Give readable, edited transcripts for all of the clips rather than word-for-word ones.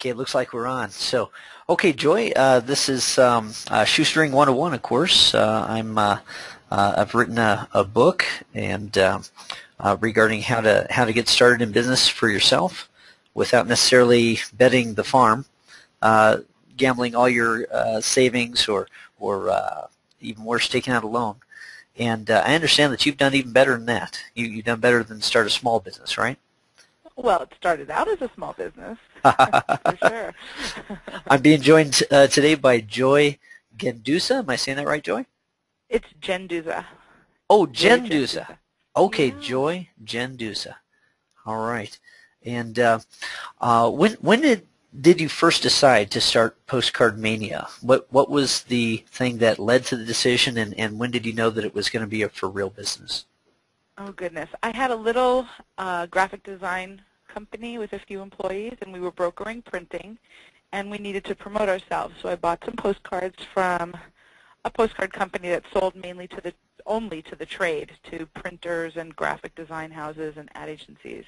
Okay, looks like we're on. So, okay, Joy, this is Shoestring101, of course. I've written a book and regarding how to get started in business for yourself without necessarily betting the farm, gambling all your savings, or even worse, taking out a loan. And I understand that you've done even better than that. You've done better than start a small business, right? Well, it started out as a small business, for sure. I'm being joined today by Joy Gendusa. Am I saying that right, Joy? It's Gendusa. Oh, Gendusa. Okay, Yeah. Joy Gendusa. All right. And when did you first decide to start Postcard Mania? What was the thing that led to the decision, and when did you know that it was going to be a for real business? Oh, goodness. I had a little graphic design company with a few employees, and we were brokering printing, and we needed to promote ourselves. So I bought some postcards from a postcard company that sold mainly only to the trade, to printers and graphic design houses and ad agencies.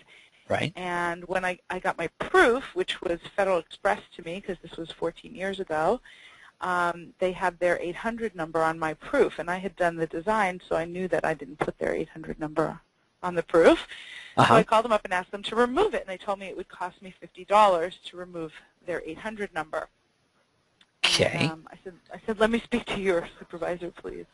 Right. And when I got my proof, which was Federal Express to me, because this was 14 years ago, they had their 800 number on my proof, and I had done the design, so I knew that I didn't put their 800 number on the proof. So I called them up and asked them to remove it, and they told me it would cost me $50 to remove their 800 number. Okay. And, I said, let me speak to your supervisor, please.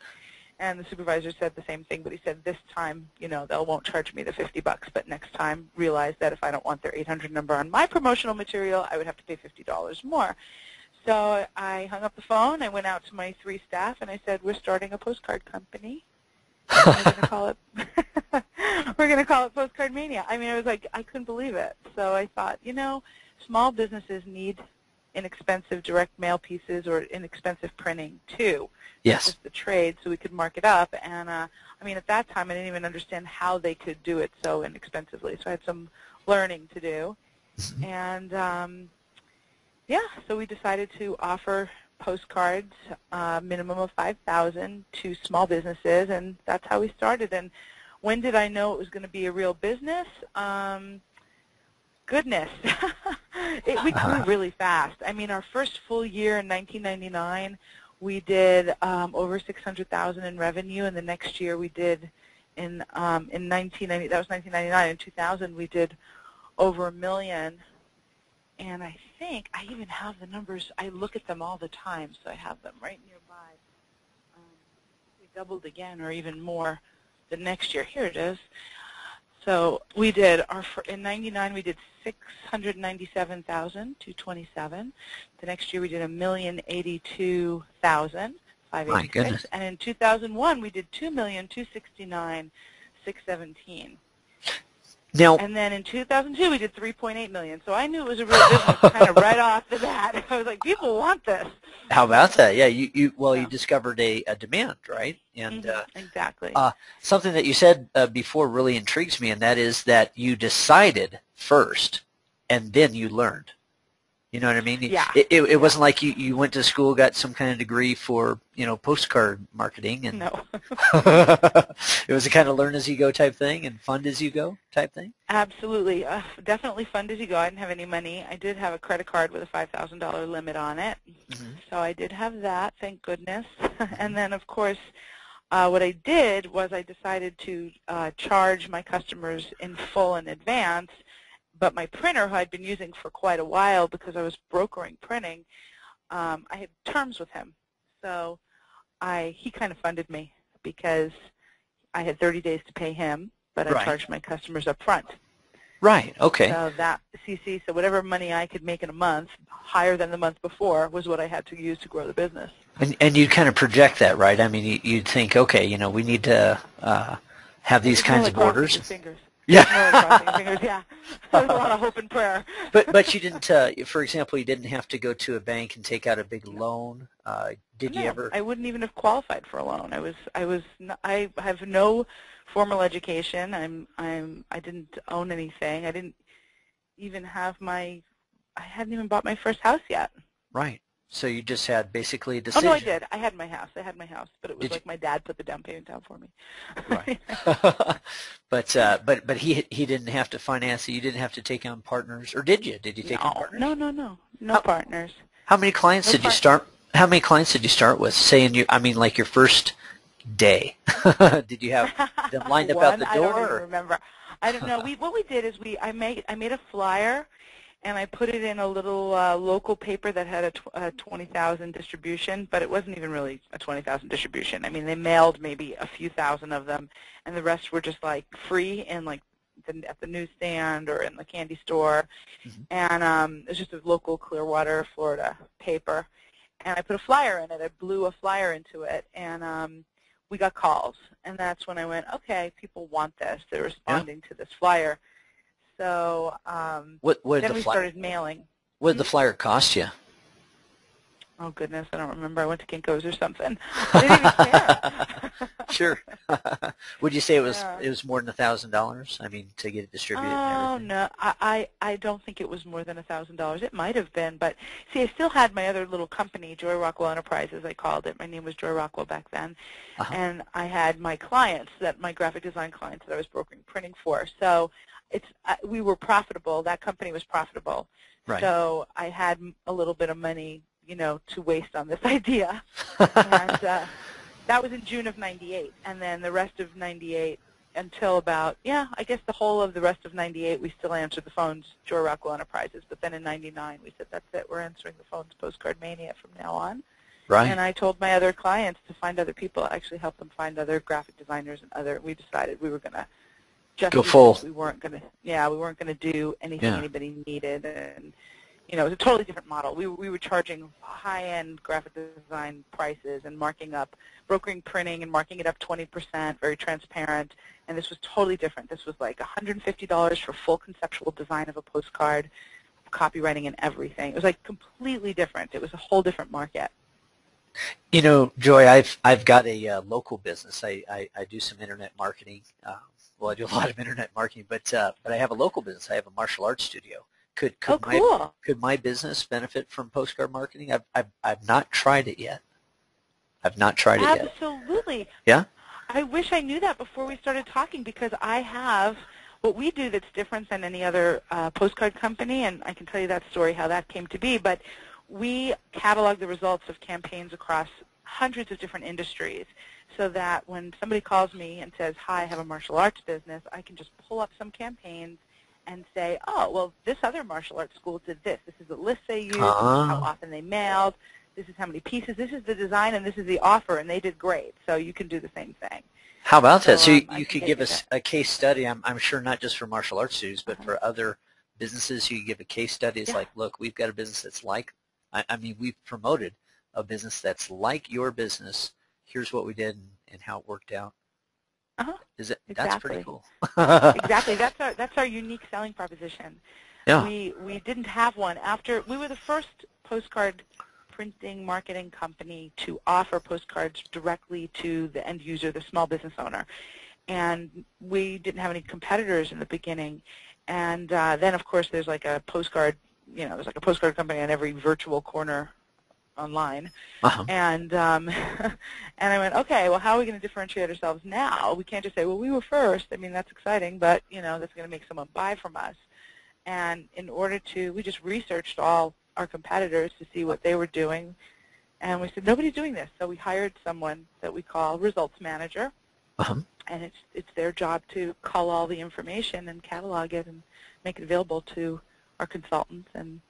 And the supervisor said the same thing, but he said, this time, they won't charge me the $50, but next time realize that if I don't want their 800 number on my promotional material, I would have to pay $50 more. So I hung up the phone, I went out to my 3 staff, and I said, we're starting a postcard company. We're going to call it Postcard Mania. I mean, I couldn't believe it. So I thought, small businesses need inexpensive direct mail pieces or inexpensive printing too. Yes. Just the trade, so we could mark it up. And I mean, at that time, I didn't even understand how they could do it so inexpensively. So I had some learning to do. And yeah, so we decided to offer postcards, minimum of 5,000 to small businesses, and that's how we started. And when did I know it was going to be a real business? Goodness. We grew really fast. I mean, our first full year in 1999, we did over 600,000 in revenue, and the next year we did in 1990. That was 1999. In 2000, we did over $1 million. And I think I even have the numbers. I look at them all the time, so I have them right nearby. We doubled again, or even more, the next year. Here it is. So we did in '99 we did 697,227. The next year we did 1,082,586. My goodness. And in 2001 we did 2,269,617. Now, and then in 2002 we did 3.8 million. So I knew it was a real business kind of right off the bat. I was like, people want this. how about that? Yeah, you discovered a demand, right? And exactly. Something that you said before really intrigues me, and that is that you decided first, and then you learned. You know what I mean? Yeah. It wasn't like you went to school, got some kind of degree for, postcard marketing. And no. It was a kind of learn as you go type thing and fund as you go type thing? Absolutely. Definitely fund as you go. I didn't have any money. I did have a credit card with a $5,000 limit on it. So I did have that, thank goodness. And then, of course, what I did was I decided to charge my customers in full in advance. But my printer, who I'd been using for quite a while because I was brokering printing, I had terms with him. So he kind of funded me because I had 30 days to pay him, but I charged my customers up front. Right, okay. So so whatever money I could make in a month, higher than the month before, was what I had to use to grow the business. And you'd kind of project that, right? I mean, you'd think, okay, we need to have these kinds of orders. Fingers. Yeah. Yeah. There's a lot of hope and prayer. But you didn't, for example, you didn't have to go to a bank and take out a big loan. Did you ever? I wouldn't even have qualified for a loan. I have no formal education. I didn't own anything. I didn't even have I hadn't even bought my first house yet. Right. So you just had basically a decision. Oh, no, I did. I had my house, but it was like my dad put the down payment down for me. Right. But he didn't have to finance it. You didn't have to take on partners, or did you? Did you take on partners? No. No partners. How many clients did you start? How many clients did you start with? Say in your, I mean, like your first day. Did you have them lined up out the door? I don't even remember. I don't know. What we did is I made a flyer, and I put it in a little local paper that had a 20,000 distribution, but it wasn't even really a 20,000 distribution. I mean, they mailed maybe a few thousand of them, and the rest were just like free in like at the newsstand or in the candy store. And it was just a local Clearwater, Florida paper. And I put a flyer in it. I blew a flyer into it, and we got calls. And that's when I went, okay, people want this. They're responding to this flyer. So then we started mailing. What did the flyer cost you? Oh, goodness, I don't remember. I went to Kinko's or something. I didn't even care. Sure. Would you say it was more than $1,000? I mean, to get it distributed and everything? No, I don't think it was more than $1,000. It might have been, but see, I still had my other little company, Joy Rockwell Enterprises, I called it. My name was Joy Rockwell back then, and I had my clients, my graphic design clients that I was brokering printing for. So we were profitable. That company was profitable. Right. So I had a little bit of money, to waste on this idea, and that was in June of '98, and then the rest of '98 until about, I guess the whole of the rest of '98, we still answered the phones, Joy Rockwell Enterprises, but then in '99 we said, that's it, we're answering the phones, Postcard Mania from now on. Right. And I told my other clients to find other people, actually help them find other graphic designers and we decided we were going to just go full. We weren't going to do anything anybody needed, and it was a totally different model. We were charging high-end graphic design prices and marking up, brokering printing and marking it up 20%, very transparent, and this was totally different. This was like $150 for full conceptual design of a postcard, copywriting and everything. It was like completely different. It was a whole different market. Joy, I've got a local business. I do some internet marketing. Well, I do a lot of internet marketing, but I have a local business. I have a martial arts studio. Could my business benefit from postcard marketing? I've not tried it yet. Absolutely. Yeah? I wish I knew that before we started talking, because I have what we do that's different than any other postcard company, and I can tell you that story, how that came to be, but we catalog the results of campaigns across hundreds of different industries, so that when somebody calls me and says, hi, I have a martial arts business, I can just pull up some campaigns and say, oh, well, this other martial arts school did this. This is the list they used, this is how often they mailed, this is how many pieces, this is the design, and this is the offer, and they did great. So you can do the same thing. How about that? So you could give us a case study, I'm sure not just for martial arts students, but for other businesses. You could give a case study. It's like, look, we've got a business that's like, I mean, we've promoted a business that's like your business. Here's what we did and how it worked out. Exactly. That's pretty cool. Exactly. That's our unique selling proposition. Yeah. We didn't have one after. We were the first postcard printing marketing company to offer postcards directly to the end user, the small business owner, and we didn't have any competitors in the beginning. And then, of course, there's like a postcard. There's like a postcard company on every virtual corner online, and and I went, okay, well, how are we going to differentiate ourselves now? We can't just say, well, we were first. I mean, that's exciting, but that's going to make someone buy from us. And in order to, we just researched all our competitors to see what they were doing, and we said, nobody's doing this. So we hired someone that we call results manager, and it's their job to cull all the information and catalog it and make it available to our consultants and